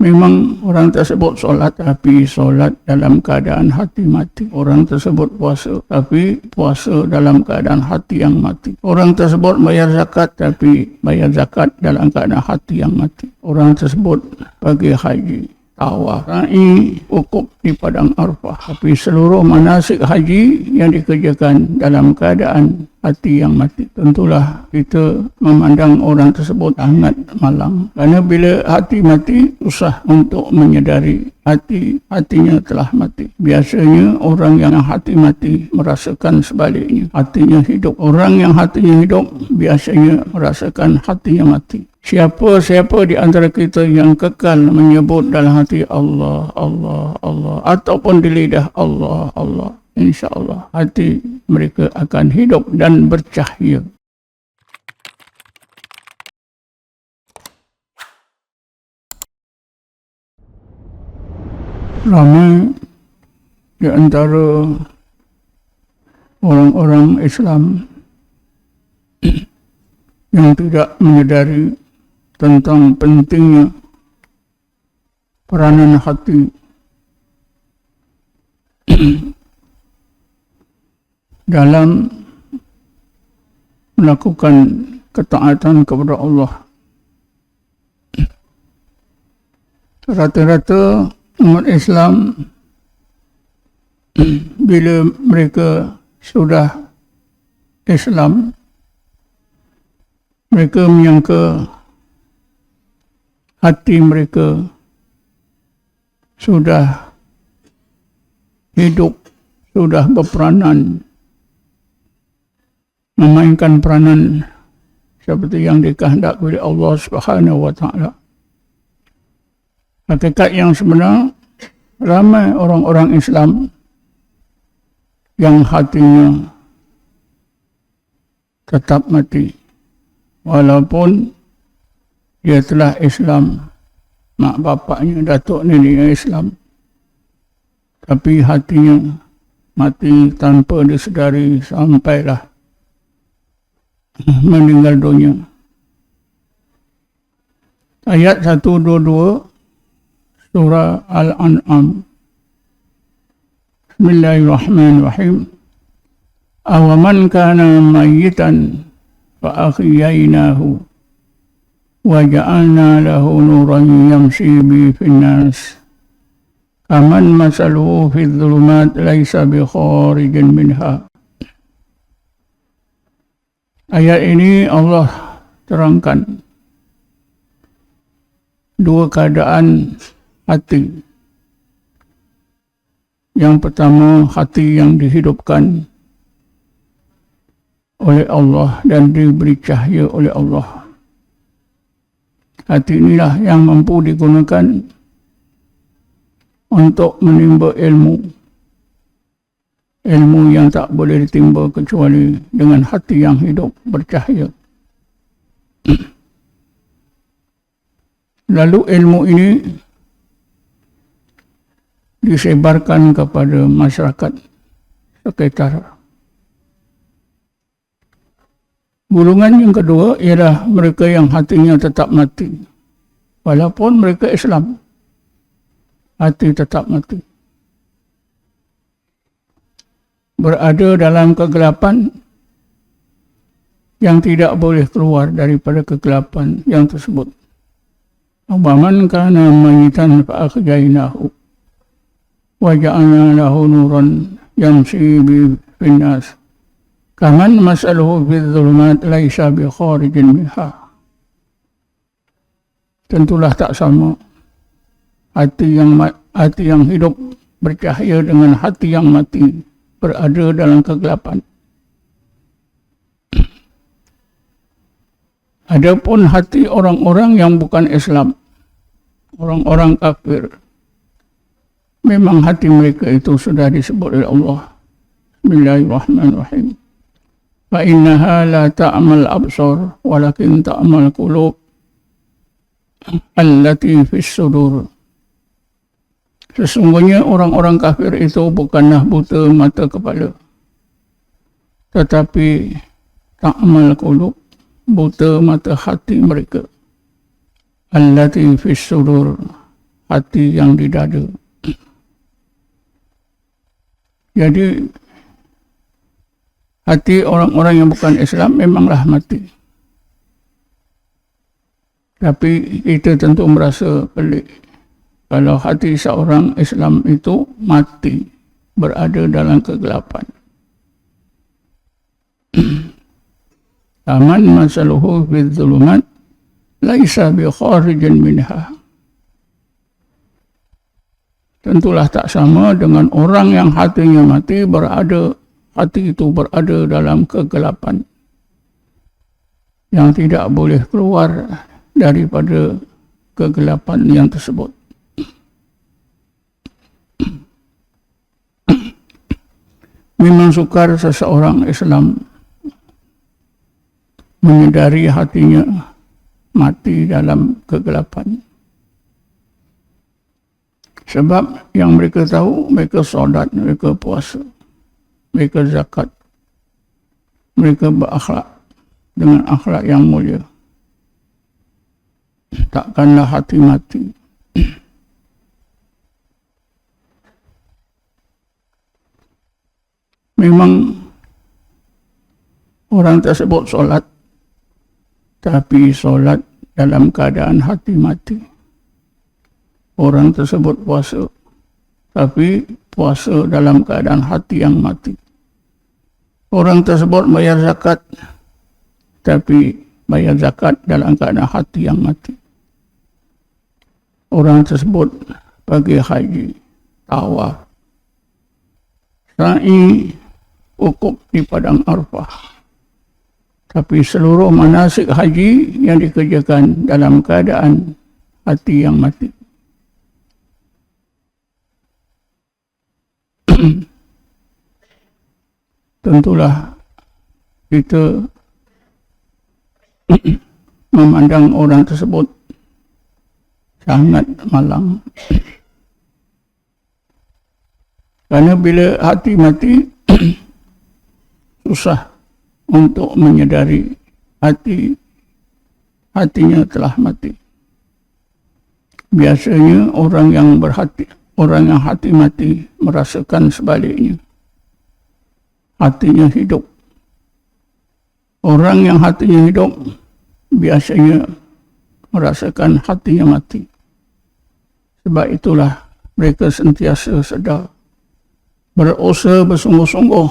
Memang orang tersebut solat, tapi solat dalam keadaan hati mati. Orang tersebut puasa, tapi puasa dalam keadaan hati yang mati. Orang tersebut bayar zakat, tapi bayar zakat dalam keadaan hati yang mati. Orang tersebut pergi haji, tawaf, sa'i, wukuf di padang Arafah. Tapi seluruh manasik haji yang dikerjakan dalam keadaan hati yang mati. Tentulah kita memandang orang tersebut sangat malang. Kerana bila hati mati, susah untuk menyedari hatinya telah mati. Biasanya orang yang hati mati merasakan sebaliknya. Hatinya hidup. Orang yang hatinya hidup biasanya merasakan hatinya mati. Siapa-siapa di antara kita yang kekal menyebut dalam hati Allah, Allah, Allah, ataupun di lidah Allah, Allah, insya-Allah hati mereka akan hidup dan bercahaya. Ramai di antara orang-orang Islam yang tidak menyadari tentang pentingnya peranan hati dalam melakukan ketaatan kepada Allah. Rata-rata umat Islam bila mereka sudah Islam, mereka menyangka hati mereka sudah hidup, sudah berperanan, memainkan peranan seperti yang dikehendaki oleh Allah Subhanahu wa Ta'ala. Hakikat yang sebenar, ramai orang-orang Islam yang hatinya tetap mati. Walaupun dia telah Islam, mak bapaknya, datuk neneknya Islam, tapi hatinya mati tanpa disedari sampailah meninggal dunia. Ayat 122 surah Al-An'am. Bismillahirrahmanirrahim. Awaman kana mayyitan fa ahyaynahu wa ja'alna lahu nuran yamshi bi fin nas kaman masaluhu fi dhulumat laisa bi kharijin minha. Ayat ini Allah terangkan dua keadaan hati. Yang pertama, hati yang dihidupkan oleh Allah dan diberi cahaya oleh Allah. Hati inilah yang mampu digunakan untuk menimba ilmu. Ilmu yang tak boleh ditimba kecuali dengan hati yang hidup bercahaya. Lalu ilmu ini disebarkan kepada masyarakat sekitar. Golongan yang kedua ialah mereka yang hatinya tetap mati. Walaupun mereka Islam, hati tetap mati. Berada dalam kegelapan yang tidak boleh keluar daripada kegelapan yang tersebut. Waman kana mayyitan fa ahyaynahu wa ja'alna lahu nuran yamshi bi fin nas kaman masaluhu fi dhulumat laisa bi kharijin minha. Tentulah tak sama hati yang hidup bercahaya dengan hati yang mati berada dalam kegelapan. Adapun hati orang-orang yang bukan Islam, orang-orang kafir, memang hati mereka itu sudah disebut oleh Allah. Bismillahirrahmanirrahim. Fa innaha la ta'mal absar walakin ta'mal qulub allati fis sudur. Sesungguhnya orang-orang kafir itu bukanlah buta mata kepala, tetapi ta'mal qulub, buta mata hati mereka. Allati fis sudur, hati yang di dada. Jadi hati orang-orang yang bukan Islam memanglah mati. Tapi kita tentu merasa pelik kalau hati seorang Islam itu mati, berada dalam kegelapan. Aman masaluhu fi dhulumat laisa bi kharijin minha. Tentulah tak sama dengan orang yang hatinya mati, hati itu berada dalam kegelapan yang tidak boleh keluar daripada kegelapan yang tersebut. Memang sukar seseorang Islam menyedari hatinya mati dalam kegelapan. Sebab yang mereka tahu, mereka solat, mereka puasa, mereka zakat, mereka berakhlak dengan akhlak yang mulia. Takkanlah hati mati. Memang orang tersebut solat, tapi solat dalam keadaan hati mati. Orang tersebut puasa, tapi puasa dalam keadaan hati yang mati. Orang tersebut bayar zakat, tapi bayar zakat dalam keadaan hati yang mati. Orang tersebut pergi haji, tawaf, sa'i, wukuf di padang Arafah. Tapi seluruh manasik haji yang dikerjakan dalam keadaan hati yang mati. Tentulah kita memandang orang tersebut sangat malang. Karena bila hati mati, susah untuk menyedari hatinya telah mati. Biasanya orang yang hati mati merasakan sebaliknya. Hatinya hidup. Orang yang hatinya hidup biasanya merasakan hatinya mati. Sebab itulah mereka sentiasa sedar, berusaha bersungguh-sungguh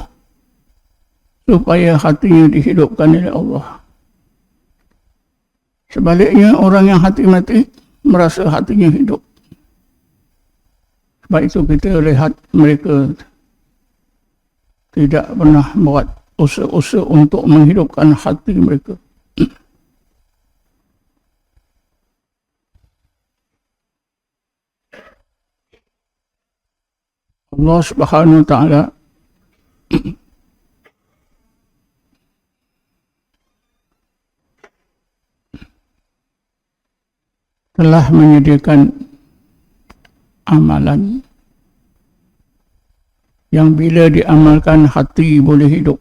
supaya hatinya dihidupkan oleh Allah. Sebaliknya orang yang hati mati merasa hatinya hidup. Sebab itu kita lihat mereka tidak pernah buat usaha-usaha untuk menghidupkan hati mereka. Allah Subhanahu wa Ta'ala telah menyediakan amalan yang bila diamalkan hati boleh hidup.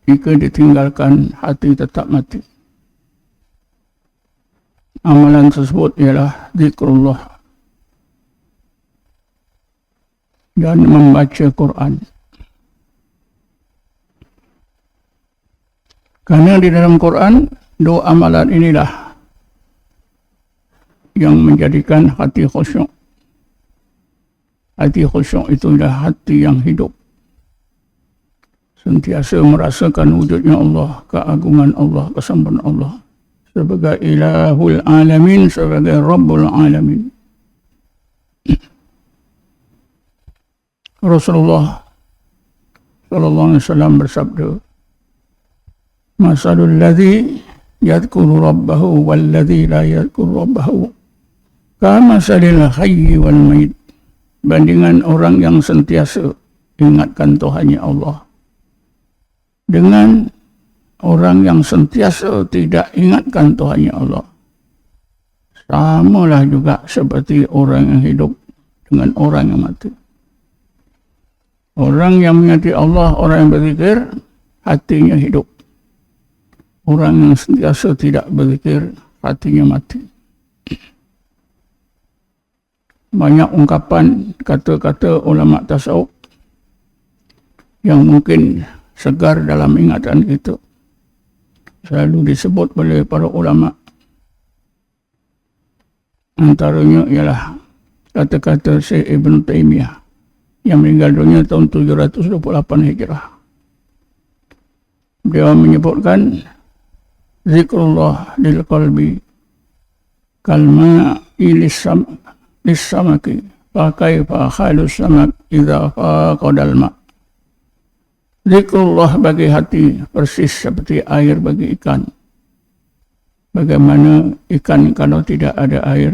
Jika ditinggalkan hati tetap mati. Amalan tersebut ialah zikrullah dan membaca Quran. Karena di dalam Quran, dua amalan inilah yang menjadikan hati khusyuk. Hati khusyuk itulah hati yang hidup. Sentiasa merasakan wujudnya Allah, keagungan Allah, kesempurnaan Allah. Sebagai ilahul alamin, sebagai rabbul alamin. Rasulullah sallallahu alaihi wasallam bersabda, "Masalul ladzi yadhkuru rabbahu wal ladzi la yadhkuru rabbahu kamasalil hayyi wal mayit." Bandingan orang yang sentiasa ingatkan Tuhannya Allah dengan orang yang sentiasa tidak ingatkan Tuhannya Allah, samalah juga seperti orang yang hidup dengan orang yang mati. Orang yang mengingati Allah, orang yang berzikir, hatinya hidup. Orang yang sentiasa tidak berzikir, hatinya mati. banyak ungkapan kata-kata ulama tasawuf yang mungkin segar dalam ingatan kita. Selalu disebut oleh para ulama. Antaranya ialah kata-kata Syekh Ibn Taymiyah yang meninggal dunia tahun 728 Hijrah. Beliau menyebutkan zikrullah lil qalbi kalma lissamaki fakaifa halus samak idza faqadal ma. Zikrullah bagi hati persis seperti air bagi ikan. Bagaimana ikan kalau tidak ada air,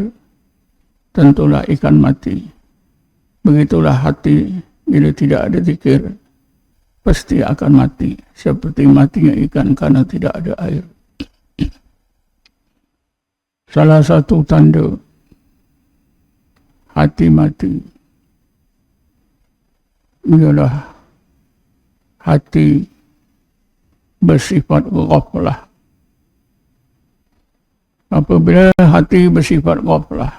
tentulah ikan mati. Begitulah hati bila tidak ada zikir, pasti akan mati. Seperti matinya ikan karena tidak ada air. Salah satu tanda hati mati ialah hati bersifat ghaflah. Apabila hati bersifat ghaflah,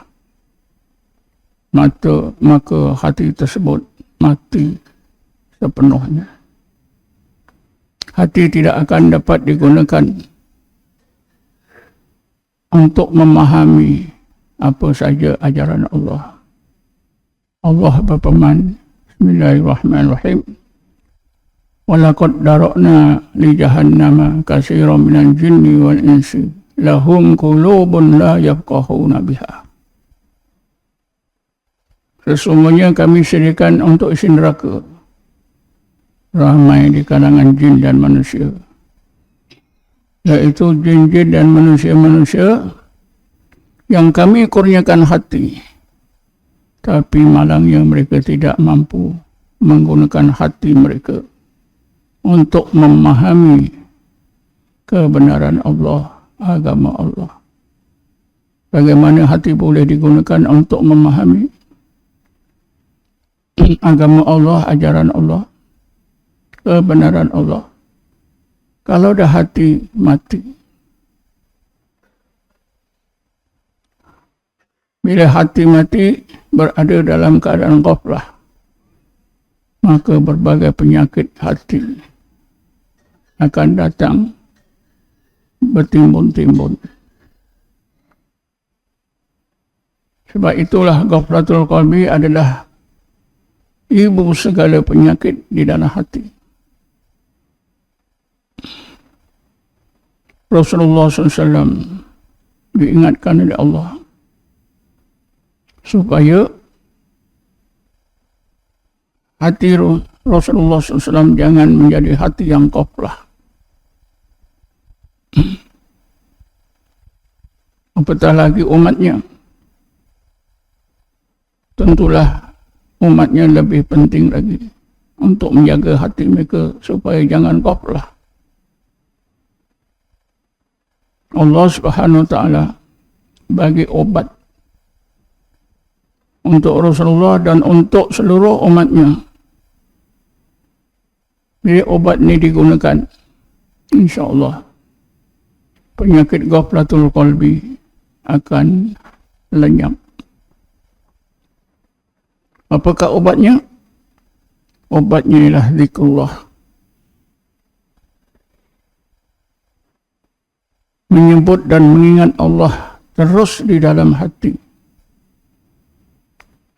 maka hati tersebut mati sepenuhnya. Hati tidak akan dapat digunakan untuk memahami apa saja ajaran Allah. Allah berfirman, Bismillahirrahmanirrahim. Walaqad dara'na li jahannama katsiran minal jinni wal insi lahum qulubun la yafqahuna biha. Sesungguhnya kami sediakan untuk isi neraka ramai di kalangan jin dan manusia, yaitu jin-jin dan manusia-manusia yang kami kurniakan hati, tapi malangnya mereka tidak mampu menggunakan hati mereka untuk memahami kebenaran Allah, agama Allah. Bagaimana hati boleh digunakan untuk memahami agama Allah, ajaran Allah, kebenaran Allah, kalau dah hati mati? Bila hati mati berada dalam keadaan ghaflah, maka berbagai penyakit hati akan datang bertimbun-timbun. Sebab itulah ghaflatul qalbi adalah ibu segala penyakit di dalam hati. Rasulullah SAW diingatkan oleh Allah supaya hati Rasulullah SAW jangan menjadi hati yang ghaflah. Apatah lagi umatnya. Tentulah umatnya lebih penting lagi untuk menjaga hati mereka supaya jangan ghaflah. Allah Subhanahu wa Ta'ala bagi obat untuk Rasulullah dan untuk seluruh umatnya. Bila obat ini digunakan, insya-Allah penyakit ghaflatul qalbi akan lenyap. Apakah obatnya? Obatnya ialah zikrullah. Menyebut dan mengingat Allah terus di dalam hati.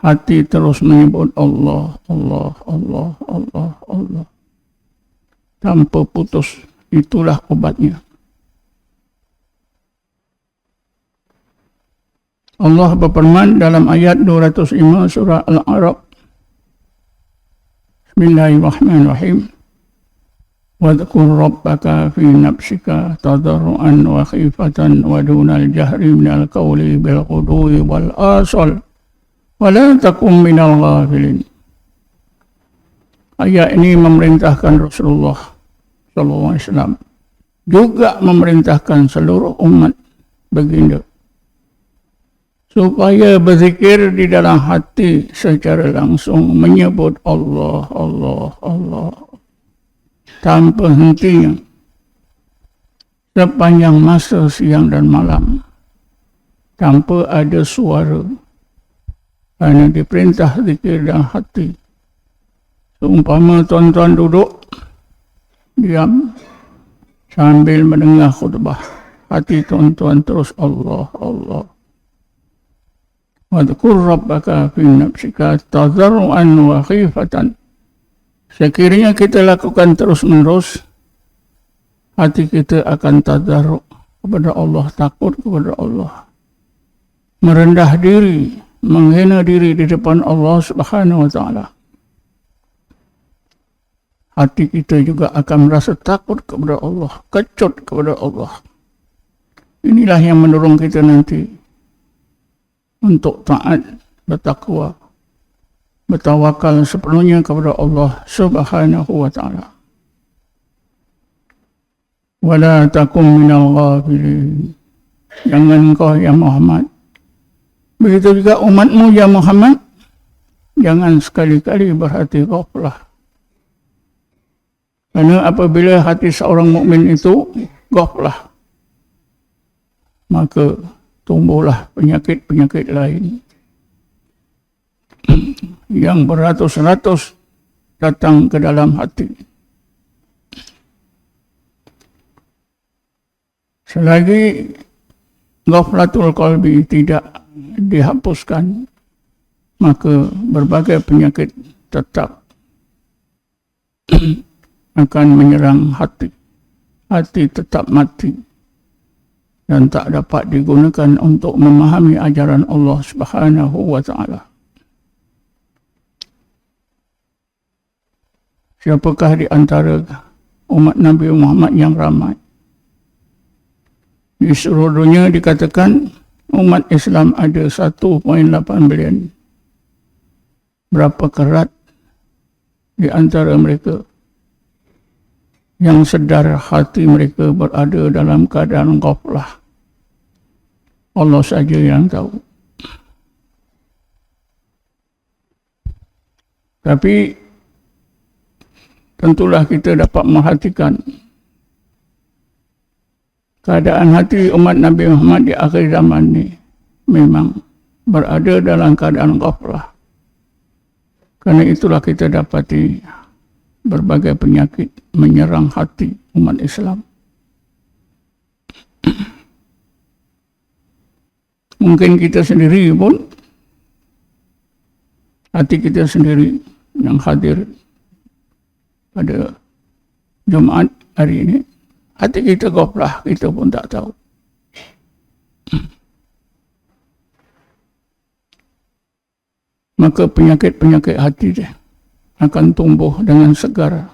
Hati terus menyebut Allah, Allah, Allah, Allah, Allah. Tanpa putus. Itulah obatnya. Allah berfirman dalam ayat 205 surah Al-A'raf. Bismillahirrahmanirrahim. Wadhkur rabbaka fi nafsika tadarruan wa khifatan wa dunal jahri minal qawli bil ghudwi wal asal wa la takum minal ghafilin. Ayat ini memerintahkan Rasulullah SAW, juga memerintahkan seluruh umat baginda supaya berzikir di dalam hati secara langsung, menyebut Allah, Allah, Allah tanpa hentinya sepanjang masa siang dan malam, tanpa ada suara Hanya diperintah zikir dan hati. Seumpama tuan-tuan duduk, diam, sambil mendengar khutbah. Hati tuan-tuan terus Allah, Allah. Wadhkur rabbaka fi nafsika tadarruan wa khifatan. Sekiranya kita lakukan terus-menerus, hati kita akan tadarru' kepada Allah, takut kepada Allah. Merendah diri, menghina diri di depan Allah Subhanahu wa ta'ala. Hati kita juga akan merasa takut kepada Allah, kecut kepada Allah. Inilah yang mendorong kita nanti untuk taat, bertakwa, bertawakal sepenuhnya kepada Allah Subhanahu wa ta'ala. Wala takum minal ghafilin. Jangan kau ya Muhammad, begitu juga umatmu ya Muhammad, jangan sekali-kali berhati ghaflah. Karena apabila hati seorang mukmin itu ghaflah, maka tumbuhlah penyakit-penyakit lain yang beratus-ratus datang ke dalam hati. Selagi ghaflatul qalbi tidak dihapuskan, maka berbagai penyakit tetap akan menyerang hati. Hati tetap mati dan tak dapat digunakan untuk memahami ajaran Allah Subhanahu wa ta'ala. Siapakah di antara umat Nabi Muhammad yang ramai? Di seluruh dunia dikatakan umat Islam ada 1.8 bilion. Berapa kerat di antara mereka yang sedar hati mereka berada dalam keadaan ghaflah? Allah saja yang tahu. Tapi tentulah kita dapat merhatikan keadaan hati umat Nabi Muhammad di akhir zaman ini memang berada dalam keadaan ghaflah. Karena itulah kita dapati berbagai penyakit menyerang hati umat Islam. Mungkin kita sendiri pun, hati kita sendiri yang hadir pada Jumaat hari ini, hati kita ghaflah, kita pun tak tahu. Maka penyakit-penyakit hati dia akan tumbuh dengan segar.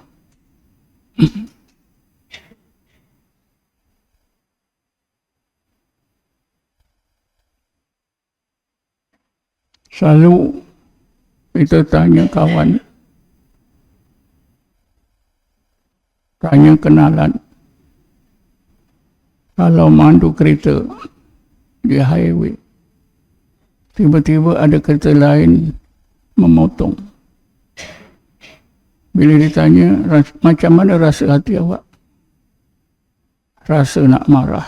Selalu kita tanya kawan, tanya kenalan, kalau mandu kereta di highway, tiba-tiba ada kereta lain memotong. Bila ditanya, macam mana rasa hati awak? Rasa nak marah.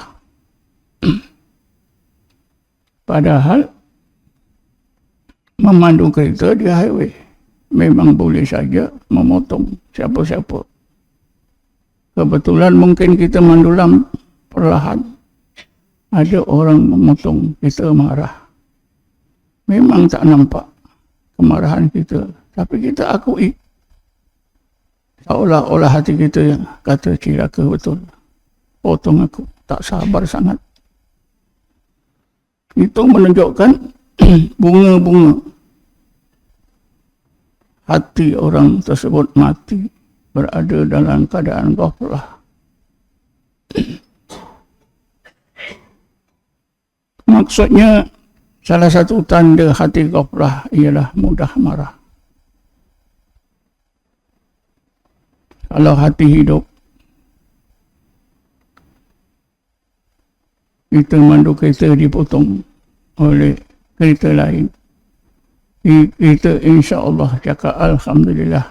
Padahal memandu kereta di highway memang boleh saja memotong siapa-siapa. Kebetulan mungkin kita mandulam perlahan, ada orang memotong, kita marah. Memang tak nampak kemarahan kita, tapi kita akui. Seolah-olah hati kita yang kata cilaka betul. Potong aku, tak sabar sangat. Itu menunjukkan bunga-bunga hati orang tersebut mati, berada dalam keadaan ghaflah. Maksudnya, salah satu tanda hati ghaflah ialah mudah marah. Kalau hati hidup, kita mandu kereta dipotong oleh kereta lain, kita insya Allah cakap Alhamdulillah,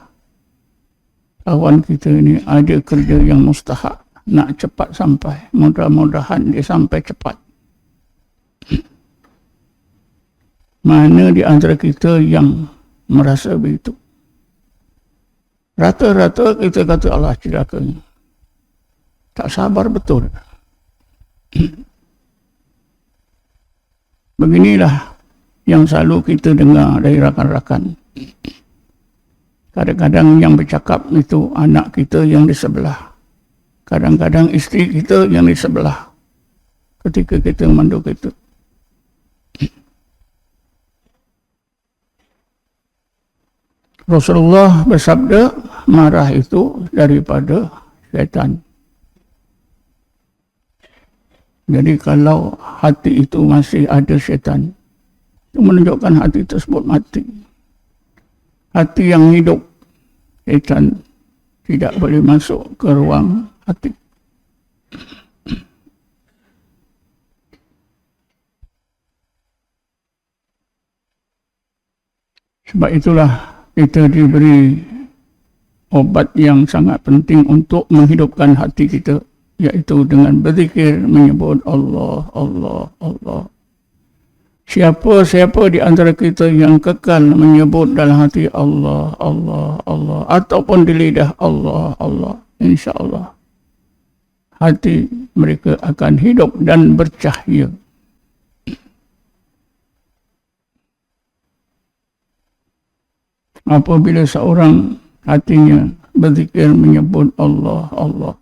kawan kita ni ada kerja yang mustahak, nak cepat sampai, mudah-mudahan dia sampai cepat. Mana di antara kita yang merasa begitu? Rata-rata kita kata Allah celakanya. Tak sabar betul. Beginilah yang selalu kita dengar dari rakan-rakan. Kadang-kadang yang bercakap itu anak kita yang di sebelah. Kadang-kadang isteri kita yang di sebelah. Ketika kita mandu kita. Rasulullah bersabda, marah itu daripada syaitan. Jadi kalau hati itu masih ada syaitan, itu menunjukkan hati tersebut mati. Hati yang hidup, syaitan tidak boleh masuk ke ruang hati. Sebab itulah kita diberi obat yang sangat penting untuk menghidupkan hati kita, iaitu dengan berzikir menyebut Allah, Allah, Allah. Siapa-siapa di antara kita yang kekal menyebut dalam hati Allah, Allah, Allah, ataupun di lidah Allah, Allah, insya-Allah hati mereka akan hidup dan bercahaya. Apabila seorang hatinya berzikir menyebut Allah, Allah,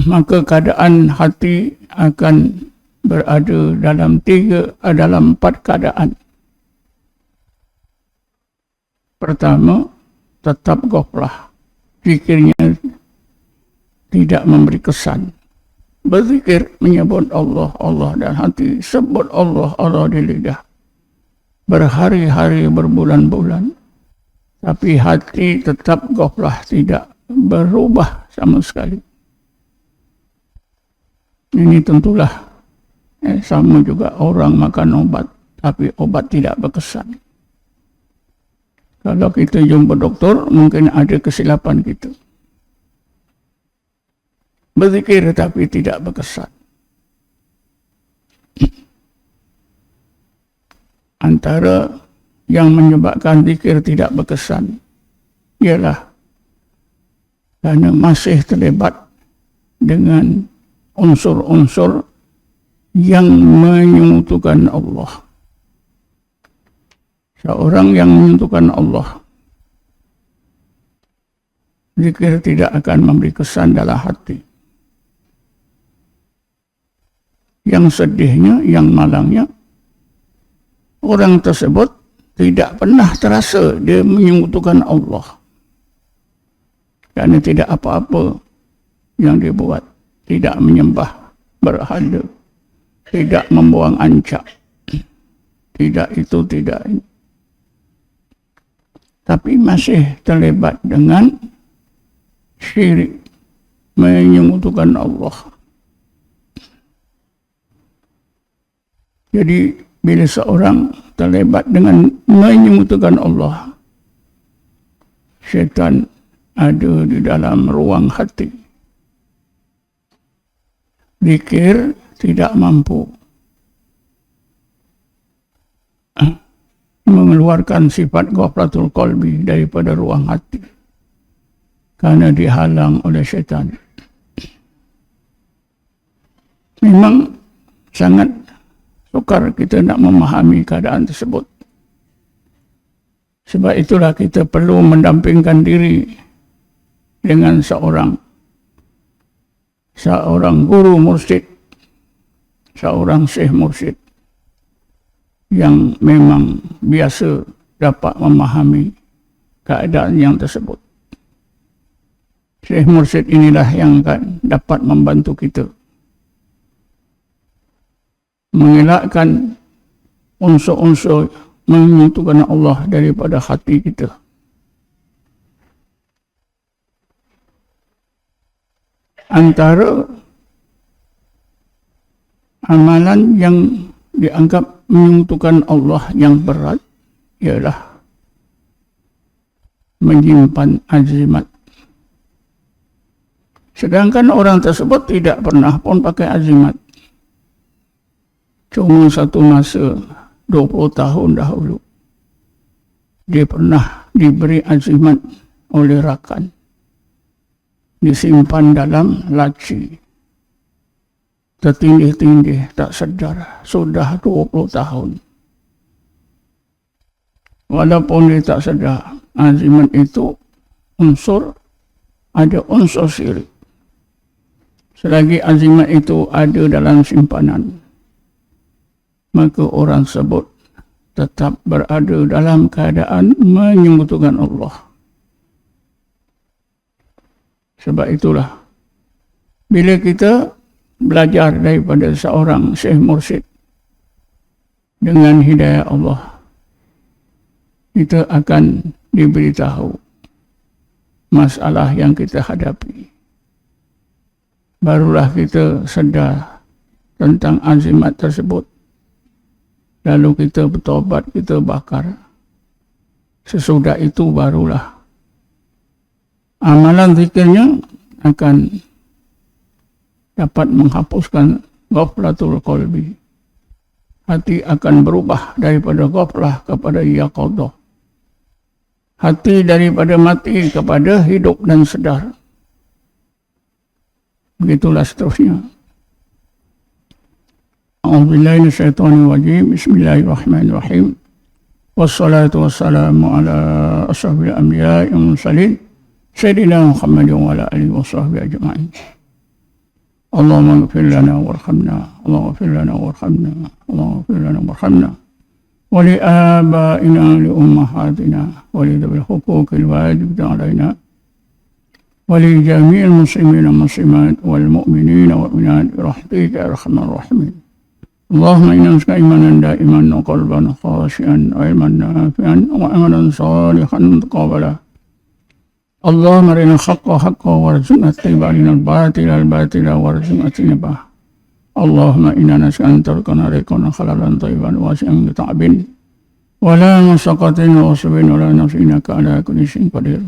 maka keadaan hati akan berada dalam 4 keadaan. Pertama, tetap ghaflah. Zikirnya tidak memberi kesan. Berzikir menyebut Allah, Allah, dan hati sebut Allah, Allah di lidah. Berhari-hari, berbulan-bulan. Tapi hati tetap ghaflah, tidak berubah sama sekali. Ini tentulah sama juga orang makan obat, tapi obat tidak berkesan. Kalau kita jumpa doktor, mungkin ada kesilapan kita. Berzikir tapi tidak berkesan. Antara yang menyebabkan zikir tidak berkesan ialah kerana masih terlibat dengan unsur-unsur yang menyentuhkan Allah. Seorang yang menyentuhkan Allah, zikir tidak akan memberi kesan dalam hati. Yang sedihnya, yang malangnya, orang tersebut tidak pernah terasa dia menyekutukan Allah. Kerana tidak apa-apa yang dia buat. Tidak menyembah berhala. Tidak membuang ancak. Tidak itu, tidak ini. Tapi masih terlibat dengan syirik. Menyekutukan Allah. Jadi, bila seorang terlibat dengan menyekutukan Allah, syaitan ada di dalam ruang hati. Zikir tidak mampu mengeluarkan sifat ghaflatul qalbi daripada ruang hati, kerana dihalang oleh syaitan. Memang sangat sukar kita nak memahami keadaan tersebut. Sebab itulah kita perlu mendampingkan diri dengan seorang guru mursyid, seorang syekh mursyid yang memang biasa dapat memahami keadaan yang tersebut. Syekh mursyid inilah yang akan dapat membantu kita mengelakkan unsur-unsur menyentuhkan Allah daripada hati kita. Antara amalan yang dianggap menyentuhkan Allah yang berat ialah menyimpan azimat. Sedangkan orang tersebut tidak pernah pun pakai azimat. Cuma satu masa 20 tahun dahulu. Dia pernah diberi azimat oleh rakan. Disimpan dalam laci. Tertindih-tindih, tak sedar. Sudah 20 tahun. Walaupun dia tak sedar, azimat itu ada unsur syirik. Selagi azimat itu ada dalam simpanan, maka orang tersebut tetap berada dalam keadaan menyekutukan Allah. Sebab itulah, bila kita belajar daripada seorang Syekh Mursyid dengan hidayah Allah, kita akan diberitahu masalah yang kita hadapi. Barulah kita sedar tentang azimat tersebut. Lalu kita bertobat, kita bakar. Sesudah itu barulah amalan zikirnya akan dapat menghapuskan ghaflatul qalbi. Hati akan berubah daripada ghaflah kepada yaqadah. Hati daripada mati kepada hidup dan sedar. Begitulah seterusnya. A'udzubillahi minasyaitonir rajim. Bismillahirrahmanirrahim. Wassalatu wassalamu ala asyrafil anbiya'i wal mursalin sayyidina Muhammadin wa ala alihi washabbihi ajma'in. Allahumma ighfir lana warhamna. Allahumma ighfir lana warhamna. Allahumma ighfir lana warhamna. ولآبائنا لأمهاتنا ولذوي الحقوق الواجبة علينا ولجميع المسلمين والمسلمات والمؤمنين والمؤمنات برحمتك يا أرحم الراحمين. اللهم إنا نسألك إيمانا دائما وقلبا خاشعا وعلما نافعا وعملا صالحا متقبلا. اللهم أرنا الحق حقا وارزقنا اتباعه وأرنا الباطل باطلا وارزقنا اجتنابه. اللهم إنا نسأل أن تركنا رزقنا حلالا طيبا واسعا بتعب ولا مشقة وصب ولا نفس إنك على كل شيء قدير.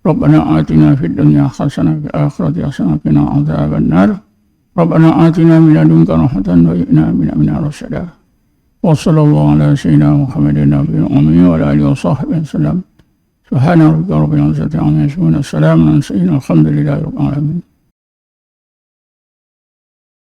ربنا آتنا في الدنيا حسنة وفي الآخرة حسنة وقنا عذاب النار. ربنا آتنا من لدنك رحمة وهب لنا من رشدا. وصلى الله على سيدنا محمد النبي الأمي وعلى آله وصحبه وسلم. سبحان ربك رب العزة عما يصفون. السلام على المرسلين. الحمد لله رب العالمين.